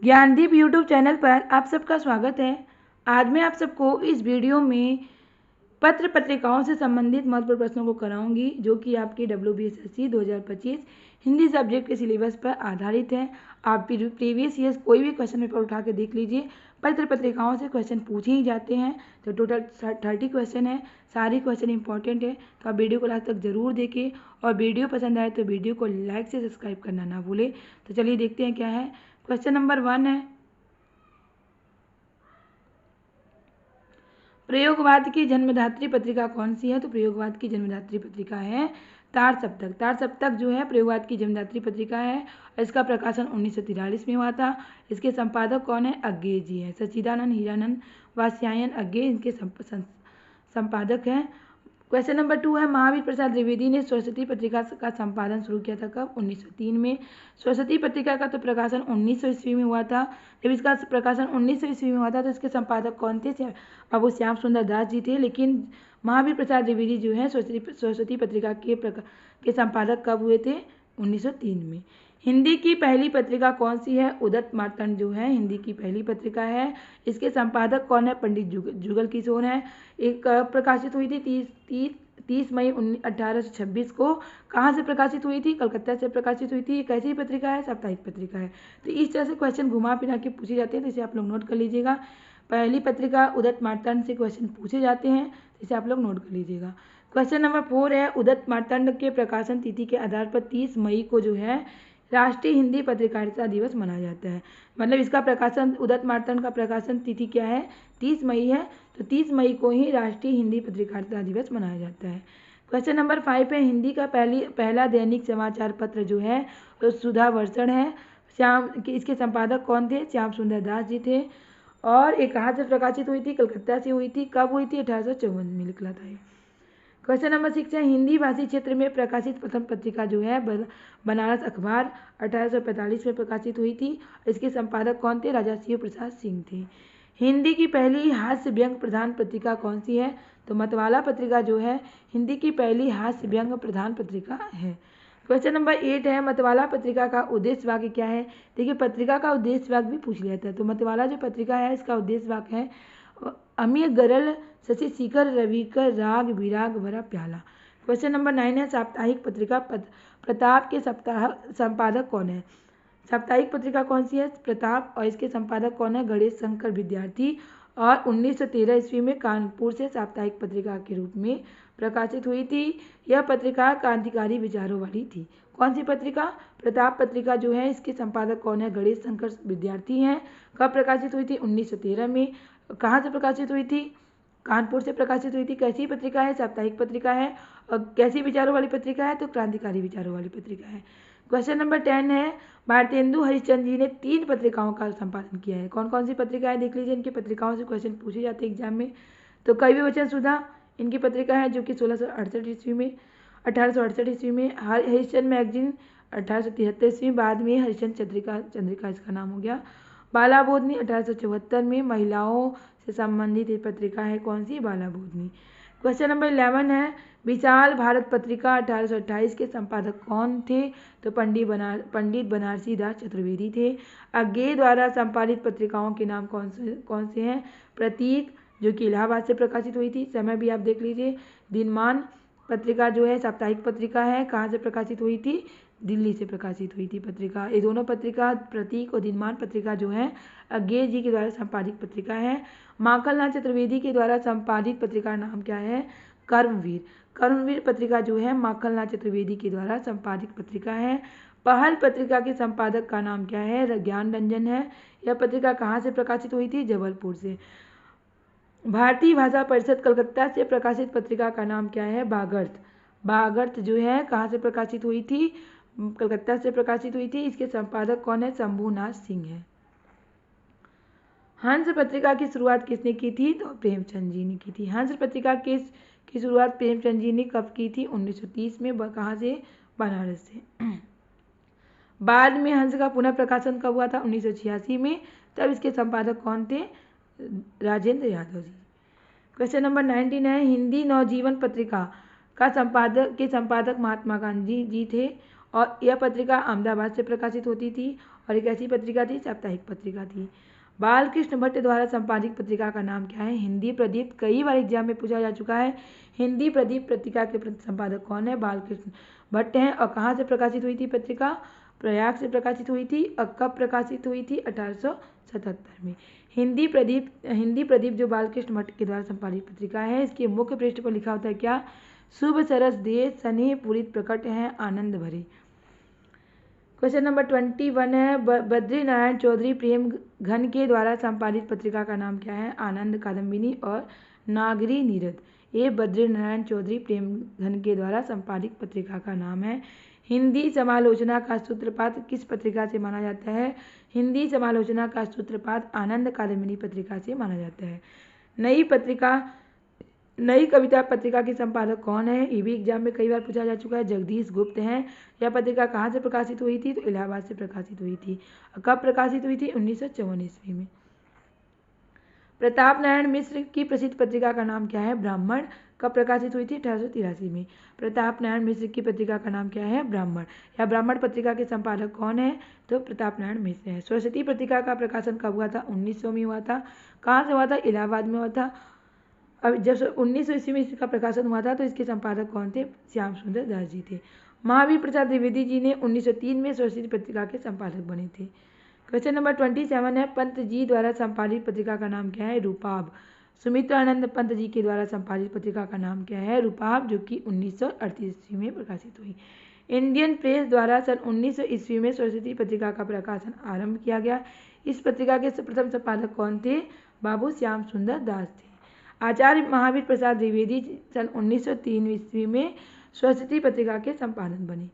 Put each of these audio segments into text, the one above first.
Gyandeep YouTube channel पर आप सबका स्वागत है। आज मैं आप सबको इस वीडियो में पत्र पत्रिकाओं से संबंधित महत्वपूर्ण प्रश्नों को कराऊंगी, जो कि आपकी WBSSC 2025 हिंदी सब्जेक्ट के सिलेबस पर आधारित है। आप प्रीवियस ईयर्स कोई भी क्वेश्चन पेपर उठा के देख लीजिए, पत्र पत्रिकाओं से क्वेश्चन पूछे ही जाते हैं। तो टोटल 30 क्वेश्चन है, सारी क्वेश्चन इंपॉर्टेंट है। तो आप वीडियो को लास्ट तक जरूर देखें, और वीडियो पसंद आए तो वीडियो को लाइक से सब्सक्राइब करना ना भूलें। तो चलिए देखते हैं क्या है। क्वेश्चन नंबर 1 है, प्रयोगवाद की जन्मदात्री पत्रिका कौन सी है? तो प्रयोगवाद की जन्मदात्री पत्रिका है तार सप्तक। तार सप्तक जो है प्रयोगवाद की जन्मदात्री पत्रिका है। इसका प्रकाशन 1943 में हुआ था। इसके संपादक कौन है? अज्ञे जी है। सच्चिदानंद हीरानंद वात्स्यायन अज्ञे इनके संपादक हैं। क्वेश्चन नंबर 2 है, महावीर प्रसाद द्विवेदी ने सरस्वती पत्रिका का संपादन शुरू किया था कब? 1903 में। सरस्वती पत्रिका का तो प्रकाशन 1900 ईस्वी में हुआ था। जब इसका प्रकाशन 1900 ईस्वी में हुआ था तो इसके संपादक कौन थे? बाबू श्याम सुंदर दास जी थे। लेकिन महावीर प्रसाद द्विवेदी जो है सरस्वती पत्रिका के संपादक कब हुए थे? 1903 में। हिंदी की पहली पत्रिका कौन सी है? उदत मार्तंड जो है हिंदी की पहली पत्रिका है। इसके संपादक कौन है? पंडित जुगल किशोर हैं। एक प्रकाशित हुई थी 30 मई 1826 को। कहाँ से प्रकाशित हुई थी? कलकत्ता से प्रकाशित हुई थी। ये कैसी पत्रिका है? साप्ताहिक पत्रिका है। तो इस तरह से क्वेश्चन घुमा फिरा के पूछे जाते हैं, तो इसे आप लोग नोट कर लीजिएगा। पहली पत्रिका उदत मार्तंड से क्वेश्चन पूछे जाते हैं, इसे आप लोग नोट कर लीजिएगा। क्वेश्चन नंबर 4 है, उदत मार्तंड के प्रकाशन तिथि के आधार पर 30 मई को जो है राष्ट्रीय हिंदी पत्रकारिता दिवस मनाया जाता है। मतलब इसका प्रकाशन, उदत मार्तंड का प्रकाशन तिथि क्या है? 30 मई है। तो 30 मई को ही राष्ट्रीय हिंदी पत्रकारिता दिवस मनाया जाता है। क्वेश्चन नंबर 5 है, हिंदी का पहला दैनिक समाचार पत्र जो है तो सुधा वर्षण है। इसके संपादक कौन थे? श्याम सुंदर दास जी थे। और ये कहाँ से प्रकाशित हुई थी? कलकत्ता से हुई थी। कब हुई थी? 1854 में निकला था ये। क्वेश्चन नंबर 6 है, हिंदी भाषी क्षेत्र में प्रकाशित प्रथम पत्रिका जो है बनारस अखबार 1845 में प्रकाशित हुई थी। इसके संपादक कौन थे? राजा शिव प्रसाद सिंह थे। हिंदी की पहली हास्य व्यंग प्रधान पत्रिका कौन सी है? तो मतवाला पत्रिका जो है हिंदी की पहली हास्य व्यंग प्रधान पत्रिका है। क्वेश्चन नंबर 8 है, मतवाला पत्रिका का उद्देश्य वाक्य क्या है? देखिए, पत्रिका का उद्देश्य वाक्य भी पूछ लिया था। तो मतवाला जो पत्रिका है इसका उद्देश्य वाक्य है, अमीय गरल शशि शिखर रविकर राग विराग भरा प्याला। क्वेश्चन नंबर 9 है, साप्ताहिक पत्रिका प्रताप के संपादक कौन है? साप्ताहिक पत्रिका कौन सी है? प्रताप। और इसके संपादक कौन है? गणेश शंकर विद्यार्थी। और 1913 ईस्वी में कानपुर से साप्ताहिक पत्रिका के रूप में प्रकाशित हुई थी। यह पत्रिका क्रांतिकारी विचारों वाली थी। कौन सी पत्रिका? प्रताप पत्रिका जो है इसके संपादक कौन है? गणेश शंकर विद्यार्थी हैं। कब प्रकाशित हुई थी? 1913 में। कहाँ से प्रकाशित हुई थी? कानपुर से प्रकाशित हुई थी। कैसी पत्रिका है? साप्ताहिक पत्रिका है। और कैसी विचारों वाली पत्रिका है? तो क्रांतिकारी विचारों वाली पत्रिका है। क्वेश्चन नंबर 10 है, भारतेंदु हरिश्चंद्र जी ने 3 पत्रिकाओं का संपादन किया है। कौन कौन सी पत्रिकाएं? देख लीजिए, इनकी पत्रिकाओं से क्वेश्चन पूछे जाते हैं एग्जाम में। तो कवि वचन सुधा इनकी पत्रिका है, जो कि 1668 ईस्वी में 1868 ईस्वी में। हरिश्चंद्र मैगजीन 1873 ईस्वी। बाद में हरिश्चंद्र चंद्रिका इसका नाम हो गया। बाला बोधनी 1874 में। महिलाओं से संबंधित एक पत्रिका है, कौन सी? बाला बोधनी। क्वेश्चन नंबर 11 है, विशाल भारत पत्रिका 1828 के संपादक कौन थे? तो पंडित बनारसी दास चतुर्वेदी थे। अज्ञे द्वारा संपादित पत्रिकाओं के नाम कौन से हैं? प्रतीक, जो कि इलाहाबाद से प्रकाशित हुई थी। समय भी आप देख लीजिए। दिनमान पत्रिका जो है साप्ताहिक पत्रिका है। कहाँ से प्रकाशित हुई थी? दिल्ली से प्रकाशित हुई थी पत्रिका। ये दोनों पत्रिका, प्रतीक और दिनमान पत्रिका जो है अज्ञे जी के द्वारा संपादित पत्रिका है। माखनलाल चतुर्वेदी के द्वारा संपादित पत्रिका का नाम क्या है? कर्मवीर। कर्मवीर पत्रिका जो है माखनलाल चतुर्वेदी के द्वारा संपादित पत्रिका है। पहल पत्रिका के संपादक का नाम क्या है? ज्ञान रंजन है। यह पत्रिका कहाँ से प्रकाशित हुई थी? जबलपुर से। भारतीय भाषा परिषद कलकत्ता से प्रकाशित पत्रिका का नाम क्या है? बागर्थ। बागर्थ जो है कहाँ से प्रकाशित हुई थी? कलकत्ता से प्रकाशित हुई थी। इसके संपादक कौन है? शंभुनाथ सिंह है। हंस पत्रिका की शुरुआत किसने की थी? तो प्रेमचंद जी ने की थी। हंस पत्रिका की शुरुआत प्रेमचंद जी ने कब की थी? 1930 में। कहाँ से? बनारस से। बाद में हंस का पुनः प्रकाशन कब हुआ था? 1986 में। तब इसके संपादक कौन थे? राजेंद्र यादव जी। क्वेश्चन नंबर 19 है, हिंदी नवजीवन पत्रिका का संपादक महात्मा गांधी जी थे। और यह पत्रिका अहमदाबाद से प्रकाशित होती थी और एक ऐसी पत्रिका थी, साप्ताहिक पत्रिका थी। बालकृष्ण भट्ट द्वारा संपादित पत्रिका का नाम क्या है? हिंदी प्रदीप। कई बार एग्जाम में पूछा जा चुका है। हिंदी प्रदीप पत्रिका के संपादक कौन है? बालकृष्ण भट्ट हैं। और कहाँ से प्रकाशित हुई थी पत्रिका? प्रयाग से प्रकाशित हुई थी। और कब प्रकाशित हुई थी? 1877 में। हिंदी प्रदीप जो बालकृष्ण भट्ट के द्वारा संपादित पत्रिका है, इसके मुख्य पृष्ठ पर लिखा होता है क्या? शुभ सरस देश स्नेह पूरित प्रकट है आनंद भरे। क्वेश्चन नंबर 21 है, बद्री नारायण चौधरी प्रेम घन के द्वारा संपादित पत्रिका का नाम क्या है? आनंद कादम्बिनी और नागरी नीरद। ये बद्री नारायण चौधरी प्रेम घन के द्वारा संपादित पत्रिका का नाम है। हिंदी समालोचना का सूत्रपात किस पत्रिका से माना जाता है? हिंदी समालोचना का सूत्रपात आनंद कादम्बिनी पत्रिका से माना जाता है। नई कविता पत्रिका के संपादक कौन है? ये भी एग्जाम में कई बार पूछा जा चुका है। जगदीश गुप्त हैं। यह पत्रिका कहाँ से प्रकाशित हुई थी? तो इलाहाबाद से प्रकाशित हुई थी। कब प्रकाशित हुई थी? 1954 ईस्वी में। प्रताप नारायण मिश्र की प्रसिद्ध पत्रिका का नाम क्या है? ब्राह्मण। कब प्रकाशित हुई थी? 1883 में। प्रताप नारायण मिश्र की पत्रिका का नाम क्या है? ब्राह्मण। या ब्राह्मण पत्रिका के संपादक कौन है? तो प्रताप नारायण मिश्र है। सरस्वती पत्रिका का प्रकाशन कब हुआ था? 1900 में हुआ था। कहाँ से हुआ था? इलाहाबाद में हुआ था। अब जब 1900 ईस्वी में इसका प्रकाशन हुआ था तो इसके संपादक कौन थे? श्याम सुंदर दास जी थे। महावीर प्रसाद द्विवेदी जी ने 1903 में सरस्वती पत्रिका के संपादक बने थे। क्वेश्चन नंबर 27 है, पंत जी द्वारा संपादित पत्रिका का नाम क्या है? रूपाब। सुमित्रानंद पंत जी के द्वारा संपादित पत्रिका का नाम क्या है? रूपाब, जो कि 1938 ईस्वी में प्रकाशित हुई। इंडियन प्रेस द्वारा सन 1900 ईस्वी में सरस्वती पत्रिका का प्रकाशन आरंभ किया गया। इस पत्रिका के प्रथम संपादक कौन थे? बाबू श्याम सुंदर दास थे। आचार्य महावीर प्रसाद द्विवेदी सन 1903 ईस्वी में सरस्वती पत्रिका के संपादक बने।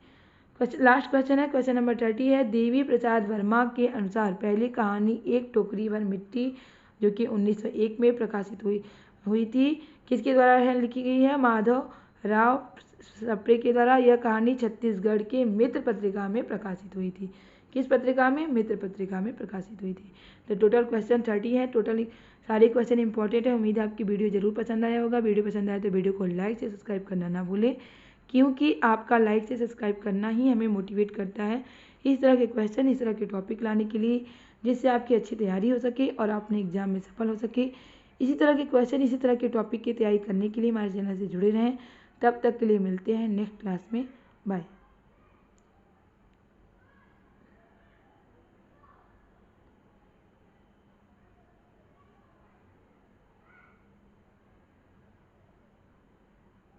लास्ट क्वेश्चन है, क्वेश्चन नंबर 30 है, देवी प्रसाद वर्मा के अनुसार पहली कहानी एक टोकरी भर मिट्टी, जो कि 1901 में प्रकाशित हुई थी, किसके द्वारा लिखी गई है? माधव राव सप्रे के द्वारा। यह कहानी छत्तीसगढ़ के मित्र पत्रिका में प्रकाशित हुई थी। किस पत्रिका में? मित्र पत्रिका में प्रकाशित हुई थी। तो टोटल क्वेश्चन 30 है। टोटल सारे क्वेश्चन इंपॉर्टेंट है। उम्मीद है आपकी वीडियो जरूर पसंद आया होगा। वीडियो पसंद आए तो वीडियो को लाइक से सब्सक्राइब करना ना भूलें, क्योंकि आपका लाइक से सब्सक्राइब करना ही हमें मोटिवेट करता है इस तरह के क्वेश्चन, इस तरह के टॉपिक लाने के लिए, जिससे आपकी अच्छी तैयारी हो सके और अपने एग्जाम में सफल हो सके। इसी तरह के क्वेश्चन, इसी तरह के टॉपिक की तैयारी करने के लिए हमारे चैनल से जुड़े रहें। तब तक के लिए मिलते हैं नेक्स्ट क्लास में। बाय।